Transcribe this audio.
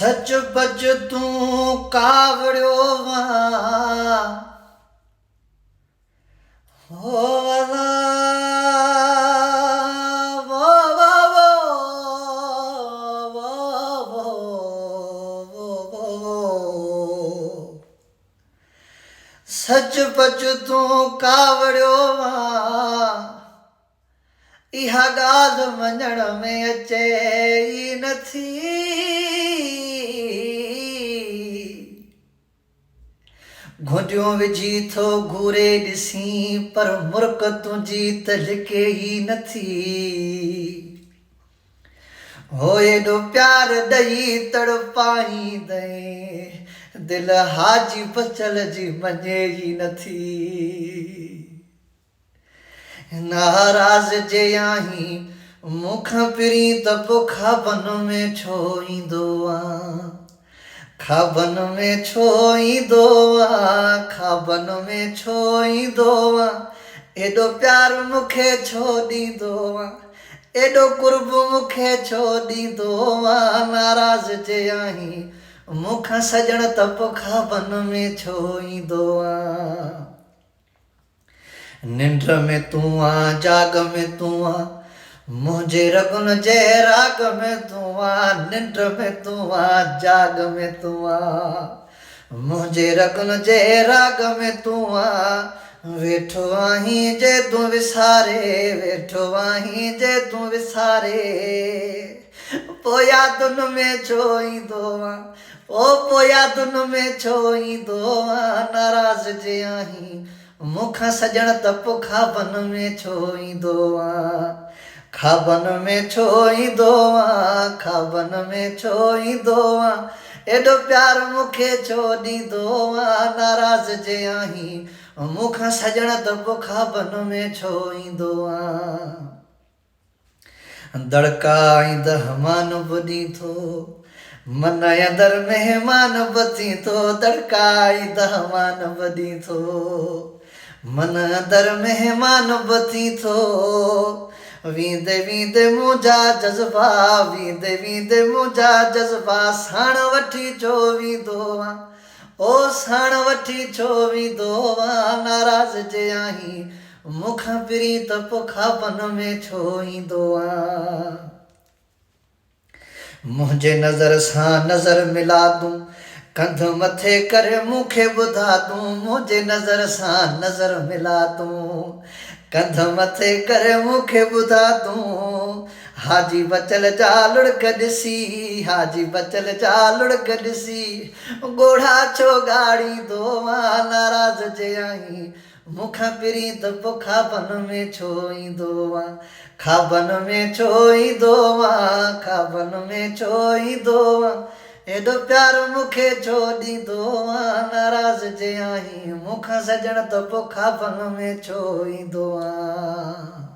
सच बच तू कावड़ियो वां हो वाला वो वो वो वो वो वो सच बच तू कावड़ियो वां इहा ॻाल्हि मञण में अचे ई नथी घुंडियूं विझी थो घूरे ॾिसी पर मुर्क तुंहिंजी त लिके ई नथी हो एॾो प्यार ॾेई तड़पाईंदे दिलि हाजी बचल जी मञे ई नथी नाराज़ जे आहीं मूंखां पहिरीं त पोइ ख़्वाबनि में छो ईंदो आहे ख़्वाबनि में छो ईंदो आहे ख़्वाबनि में छो ईंदो आहे एॾो प्यारु मूंखे छो ॾींदो आहे एॾो कुर्ब मूंखे छो ॾींदो आहे नाराज़ जे आहीं मूंखां सजण त पोइ ख़्वाबनि में छो ईंदो आहे निंड में तूं आ जाग में तूं आ मुंहिंजे रगुन जे राग में तूं आ निंड में तूं आ जाग में तूं आ मुंहिंजे रगुन जे राग में तूं आ वेठो आहीं जे तूं विसारे वेठो आहीं जे तूं विसारे पोइ यादुनि में छो ईंदो आहे पोइ यादुनि में छो ईंदो आहे नाराज़ जे आहीं मूंखां सजण त पोइ ख़्वाबनि में छो ईंदो आहे ख़्वाबनि में छो ईंदो आहे ख़्वाबनि में छो ईंदो आहे एॾो प्यारु मूंखे छो ॾींदो आहे नाराज़ जे आहीं मूंखां सजण त पोइ ख़्वाबनि में छो ईंदो आहे दड़का ईंदहमान ॿुधी थो मन अंदर महिमान बची थो दड़का ईंदहमान ॿुधी थो मन अंदर महिमान बची थो वींदे वींदे मुंहिंजा जज़्बा वींदे वींदे मुंहिंजा जज़्बा साण वठी छो वेंदो आहे ओ साण वठी छो वेंदो आहे नाराज़ जे आहीं मूंखां पहिरीं त पोइ ख़्वाबनि में छो ईंदो आहे मुंहिंजे नज़र सां नज़र मिला तूं कंध मथे करे मूंखे ॿुधा तूं मुंहिंजे नज़र सां नज़र मिला तूं कंध मथे करे मूंखे ॿुधा तूं हाजी बचल जा लुड़क ॾिसी हाजी बचल जा लुड़क ॾिसी ॻोढ़ा छो ॻाड़ींदो आहे नाराज़ जे आहीं मूंखां पहिरीं त पोइ ख़्वाबनि में छो ईंदो आहे ख़्वाबनि में छो ईंदो आहे ख़्वाबनि में छो ईंदो आहे एॾो प्यारु मूंखे छो ॾींदो आहे नाराज़ जे आहीं मूंखां सजण त पोइ ख़्वाबनि में छो ईंदो आहे